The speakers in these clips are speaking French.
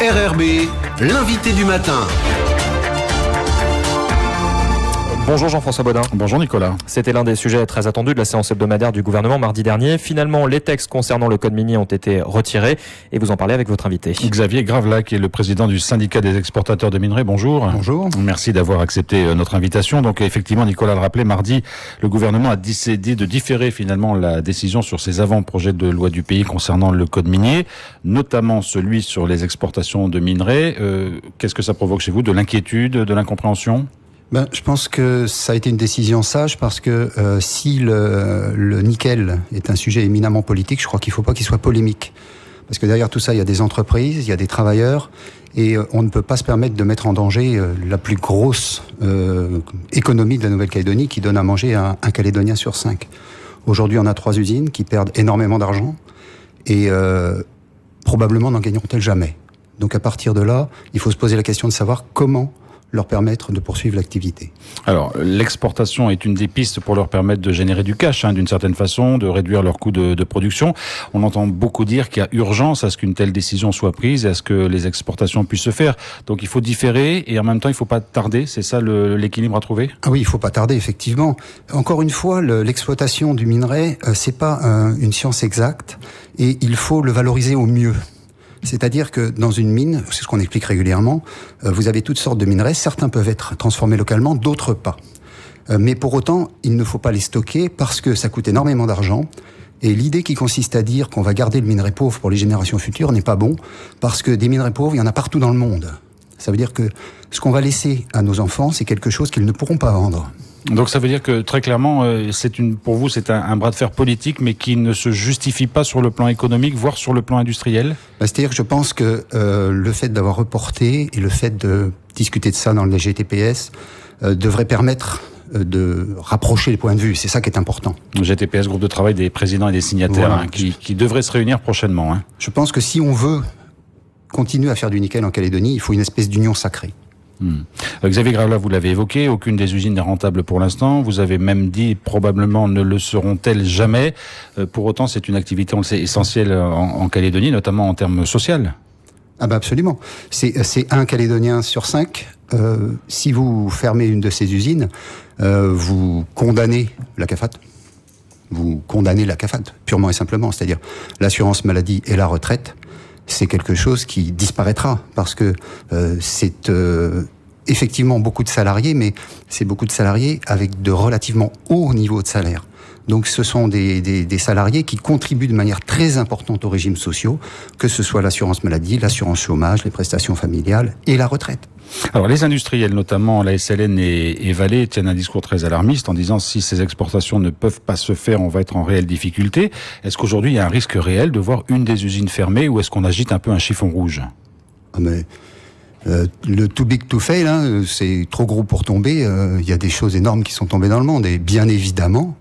RRB, l'invité du matin. Bonjour Jean-François Bodin. Bonjour Nicolas. C'était l'un des sujets très attendus de la séance hebdomadaire du gouvernement mardi dernier. Finalement, les textes concernant le code minier ont été retirés et vous en parlez avec votre invité. Xavier Gravelac est le président du syndicat des exportateurs de minerais. Bonjour. Bonjour. Merci d'avoir accepté notre invitation. Donc effectivement, Nicolas le rappelait, mardi, le gouvernement a décidé de différer finalement la décision sur ses avant-projets de loi du pays concernant le code minier, notamment celui sur les exportations de minerais. Qu'est-ce que ça provoque chez vous? De l'inquiétude, de l'incompréhension? Je pense que ça a été une décision sage parce que si le nickel est un sujet éminemment politique, je crois qu'il ne faut pas qu'il soit polémique. Parce que derrière tout ça, il y a des entreprises, il y a des travailleurs, et on ne peut pas se permettre de mettre en danger la plus grosse économie de la Nouvelle-Calédonie qui donne à manger à un Calédonien sur 5. Aujourd'hui, on a 3 usines qui perdent énormément d'argent et probablement n'en gagneront-elles jamais. Donc à partir de là, il faut se poser la question de savoir comment leur permettre de poursuivre l'activité. Alors, l'exportation est une des pistes pour leur permettre de générer du cash, d'une certaine façon, de réduire leurs coûts de production. On entend beaucoup dire qu'il y a urgence à ce qu'une telle décision soit prise et à ce que les exportations puissent se faire. Donc il faut différer et en même temps il ne faut pas tarder. C'est ça l'équilibre à trouver? Ah oui, il ne faut pas tarder, effectivement. Encore une fois, l'exploitation du minerai, c'est pas une science exacte et il faut le valoriser au mieux. C'est-à-dire que dans une mine, c'est ce qu'on explique régulièrement, vous avez toutes sortes de minerais, certains peuvent être transformés localement, d'autres pas. Mais pour autant, il ne faut pas les stocker parce que ça coûte énormément d'argent. Et l'idée qui consiste à dire qu'on va garder le minerai pauvre pour les générations futures n'est pas bon, parce que des minerais pauvres, il y en a partout dans le monde. Ça veut dire que ce qu'on va laisser à nos enfants, c'est quelque chose qu'ils ne pourront pas vendre. Donc ça veut dire que très clairement, pour vous, c'est un bras de fer politique, mais qui ne se justifie pas sur le plan économique, voire sur le plan industriel? C'est-à-dire que je pense que le fait d'avoir reporté et le fait de discuter de ça dans le GTPS devrait permettre de rapprocher les points de vue. C'est ça qui est important. Le GTPS, groupe de travail des présidents et des signataires, voilà, qui devrait se réunir prochainement. Je pense que si on veut continuer à faire du nickel en Calédonie, il faut une espèce d'union sacrée. Xavier Gravelac, vous l'avez évoqué, aucune des usines n'est rentable pour l'instant. Vous avez même dit probablement ne le seront-elles jamais. Pour autant, c'est une activité, on le sait, essentielle en Calédonie, notamment en termes sociaux. Absolument. C'est un Calédonien sur 5. Si vous fermez une de ces usines, vous condamnez la CAFAT. Vous condamnez la CAFAT, purement et simplement. C'est-à-dire l'assurance maladie et la retraite. C'est quelque chose qui disparaîtra parce que c'est effectivement beaucoup de salariés, mais c'est beaucoup de salariés avec de relativement hauts niveaux de salaire. Donc ce sont des salariés qui contribuent de manière très importante aux régimes sociaux, que ce soit l'assurance maladie, l'assurance chômage, les prestations familiales et la retraite. Alors les industriels, notamment la SLN et Vale, tiennent un discours très alarmiste en disant si ces exportations ne peuvent pas se faire, on va être en réelle difficulté. Est-ce qu'aujourd'hui il y a un risque réel de voir une des usines fermées ou est-ce qu'on agite un peu un chiffon rouge? Le too big to fail, c'est trop gros pour tomber. Il y a des choses énormes qui sont tombées dans le monde et bien évidemment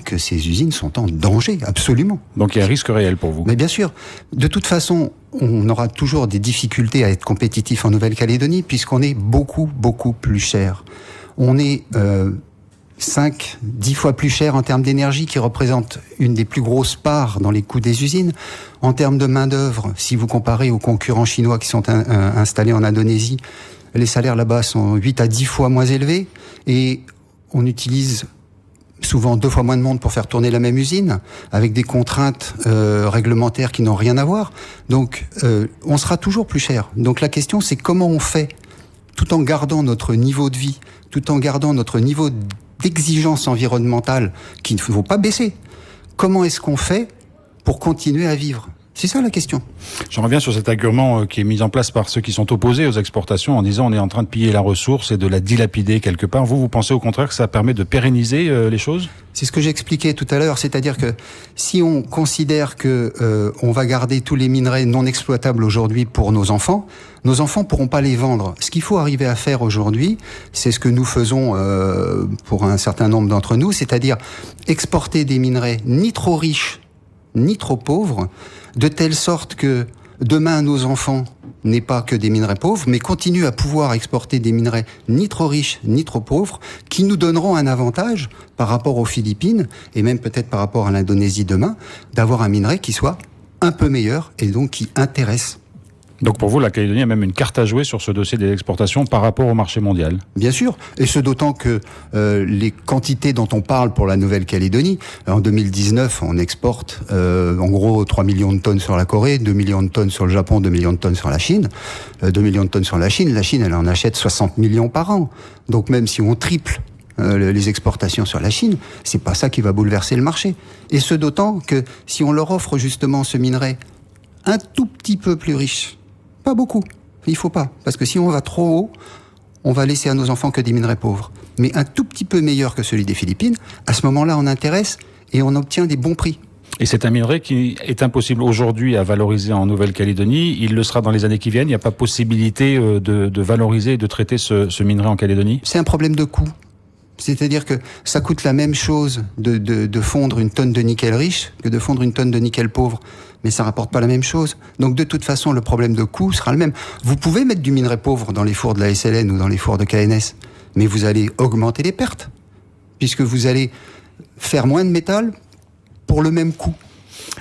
que ces usines sont en danger, absolument. Donc il y a un risque réel pour vous? Mais bien sûr. De toute façon, on aura toujours des difficultés à être compétitif en Nouvelle-Calédonie puisqu'on est beaucoup, beaucoup plus cher. On est 5-10 fois plus cher en termes d'énergie, qui représente une des plus grosses parts dans les coûts des usines. En termes de main-d'œuvre, si vous comparez aux concurrents chinois qui sont installés en Indonésie, les salaires là-bas sont 8 à 10 fois moins élevés et on utilise souvent 2 fois moins de monde pour faire tourner la même usine, avec des contraintes réglementaires qui n'ont rien à voir. Donc, on sera toujours plus cher. Donc, la question, c'est comment on fait, tout en gardant notre niveau de vie, tout en gardant notre niveau d'exigence environnementale, qu'il ne faut pas baisser. Comment est-ce qu'on fait pour continuer à vivre ? C'est ça la question. J'en reviens sur cet argument qui est mis en place par ceux qui sont opposés aux exportations en disant on est en train de piller la ressource et de la dilapider quelque part. Vous pensez au contraire que ça permet de pérenniser les choses ? C'est ce que j'expliquais tout à l'heure, c'est-à-dire que si on considère que on va garder tous les minerais non exploitables aujourd'hui pour nos enfants pourront pas les vendre. Ce qu'il faut arriver à faire aujourd'hui, c'est ce que nous faisons pour un certain nombre d'entre nous, c'est-à-dire exporter des minerais ni trop riches ni trop pauvres, de telle sorte que demain nos enfants n'aient pas que des minerais pauvres, mais continuent à pouvoir exporter des minerais ni trop riches ni trop pauvres, qui nous donneront un avantage par rapport aux Philippines, et même peut-être par rapport à l'Indonésie demain, d'avoir un minerai qui soit un peu meilleur, et donc qui intéresse Donc pour vous, la Calédonie a même une carte à jouer sur ce dossier des exportations par rapport au marché mondial. Bien sûr, et ce d'autant que les quantités dont on parle pour la Nouvelle-Calédonie, en 2019, on exporte en gros 3 millions de tonnes sur la Corée, 2 millions de tonnes sur le Japon, 2 millions de tonnes sur la Chine. 2 millions de tonnes sur la Chine, elle en achète 60 millions par an. Donc même si on triple les exportations sur la Chine, c'est pas ça qui va bouleverser le marché. Et ce d'autant que si on leur offre justement ce minerai un tout petit peu plus riche, pas beaucoup, il faut pas, parce que si on va trop haut, on va laisser à nos enfants que des minerais pauvres. Mais un tout petit peu meilleur que celui des Philippines, à ce moment-là on intéresse et on obtient des bons prix. Et c'est un minerai qui est impossible aujourd'hui à valoriser en Nouvelle-Calédonie. Il le sera dans les années qui viennent. Il n'y a pas possibilité de valoriser et de traiter ce minerai en Calédonie. C'est un problème de coût. C'est-à-dire que ça coûte la même chose de fondre une tonne de nickel riche que de fondre une tonne de nickel pauvre. Mais ça rapporte pas la même chose. Donc de toute façon, le problème de coût sera le même. Vous pouvez mettre du minerai pauvre dans les fours de la SLN ou dans les fours de KNS, mais vous allez augmenter les pertes, puisque vous allez faire moins de métal pour le même coût.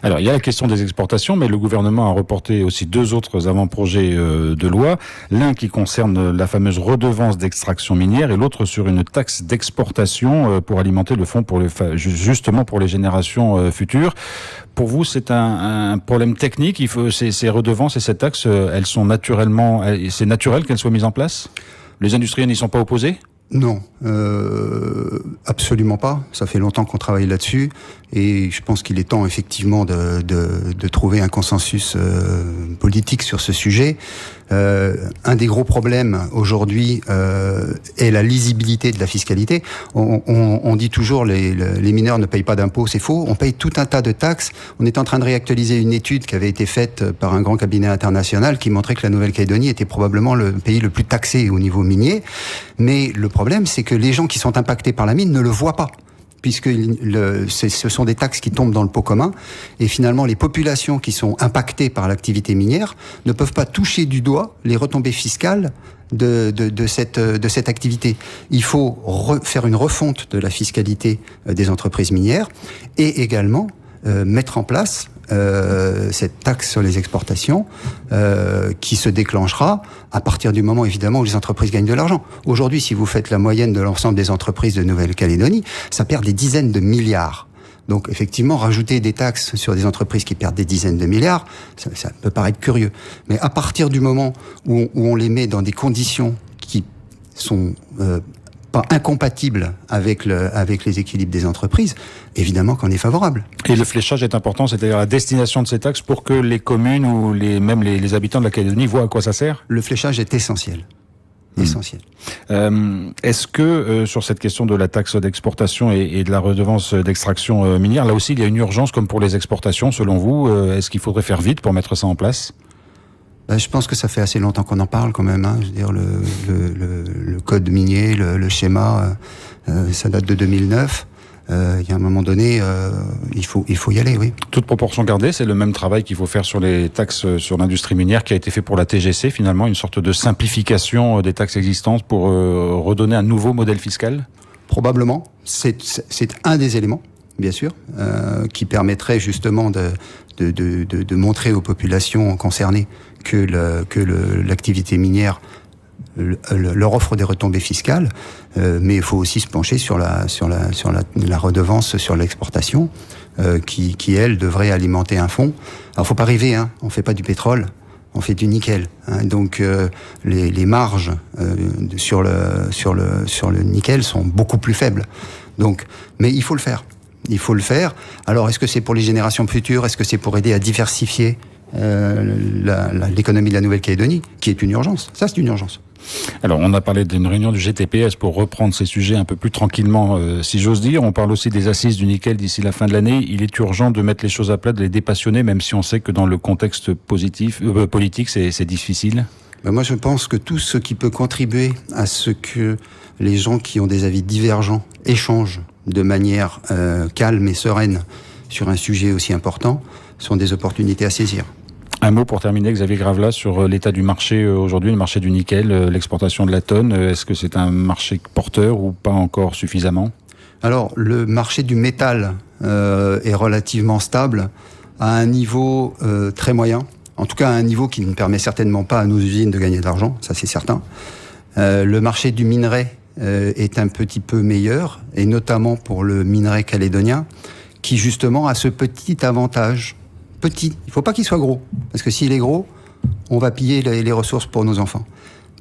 Alors, il y a la question des exportations, mais le gouvernement a reporté aussi 2 autres avant-projets de loi. L'un qui concerne la fameuse redevance d'extraction minière et l'autre sur une taxe d'exportation pour alimenter le fonds justement pour les générations futures. Pour vous, c'est un problème technique. Ces redevances et cette taxe, elles sont c'est naturel qu'elles soient mises en place? Les industriels n'y sont pas opposés? Non, absolument pas. Ça fait longtemps qu'on travaille là-dessus et je pense qu'il est temps effectivement de trouver un consensus politique sur ce sujet. Un des gros problèmes aujourd'hui est la lisibilité de la fiscalité. On dit toujours les mineurs ne payent pas d'impôts, c'est faux. On paye tout un tas de taxes. On est en train de réactualiser une étude qui avait été faite par un grand cabinet international qui montrait que la Nouvelle-Calédonie était probablement le pays le plus taxé au niveau minier. Mais le problème, c'est que les gens qui sont impactés par la mine ne le voient pas, puisque ce sont des taxes qui tombent dans le pot commun, et finalement les populations qui sont impactées par l'activité minière ne peuvent pas toucher du doigt les retombées fiscales de cette activité. Il faut faire une refonte de la fiscalité des entreprises minières, et également mettre en place cette taxe sur les exportations qui se déclenchera à partir du moment évidemment où les entreprises gagnent de l'argent. Aujourd'hui, si vous faites la moyenne de l'ensemble des entreprises de Nouvelle-Calédonie, ça perd des dizaines de milliards. Donc effectivement, rajouter des taxes sur des entreprises qui perdent des dizaines de milliards, ça peut paraître curieux. Mais à partir du moment où on les met dans des conditions qui sont pas incompatible avec les équilibres des entreprises, évidemment qu'on est favorable. Et le fléchage est important, c'est-à-dire la destination de ces taxes pour que les communes ou même les habitants de la Calédonie voient à quoi ça sert? Le fléchage est essentiel. Essentiel. Est-ce que sur cette question de la taxe d'exportation et de la redevance d'extraction minière, là aussi il y a une urgence comme pour les exportations selon vous? Est-ce qu'il faudrait faire vite pour mettre ça en place? Je pense que ça fait assez longtemps qu'on en parle quand même. Je veux dire, le code minier, le schéma, ça date de 2009. Il y a un moment donné, il faut y aller, oui. Toute proportion gardée, c'est le même travail qu'il faut faire sur les taxes sur l'industrie minière qui a été fait pour la TGC, finalement, une sorte de simplification des taxes existantes pour redonner un nouveau modèle fiscal? Probablement. C'est un des éléments, bien sûr, qui permettrait justement de montrer aux populations concernées que l'activité minière leur offre des retombées fiscales, mais il faut aussi se pencher sur la redevance sur l'exportation, qui elle devrait alimenter un fonds. Alors faut pas rêver, on fait pas du pétrole, on fait du nickel, donc les marges sur le nickel sont beaucoup plus faibles. Donc, mais il faut le faire. Il faut le faire. Alors, est-ce que c'est pour les générations futures? Est-ce que c'est pour aider à diversifier l'économie de la Nouvelle-Calédonie, qui est une urgence? Ça, c'est une urgence. Alors, on a parlé d'une réunion du GTPS pour reprendre ces sujets un peu plus tranquillement, si j'ose dire. On parle aussi des assises du nickel d'ici la fin de l'année. Il est urgent de mettre les choses à plat, de les dépassionner, même si on sait que dans le contexte politique, c'est difficile. Moi, je pense que tout ce qui peut contribuer à ce que les gens qui ont des avis divergents échangent de manière calme et sereine sur un sujet aussi important sont des opportunités à saisir. Un mot pour terminer, Xavier Gravela, sur l'état du marché aujourd'hui, le marché du nickel, l'exportation de la tonne. Est-ce que c'est un marché porteur ou pas encore suffisamment? Alors, le marché du métal est relativement stable à un niveau très moyen. En tout cas, à un niveau qui ne permet certainement pas à nos usines de gagner de l'argent, ça c'est certain. Le marché du minerai est un petit peu meilleur, et notamment pour le minerai calédonien, qui justement a ce petit avantage. Petit, il ne faut pas qu'il soit gros, parce que s'il est gros, on va piller les ressources pour nos enfants.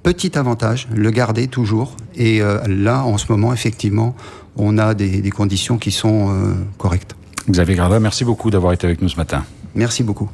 Petit avantage, le garder toujours, et là, en ce moment, effectivement, on a des conditions qui sont correctes. Xavier Gradin, merci beaucoup d'avoir été avec nous ce matin. Merci beaucoup.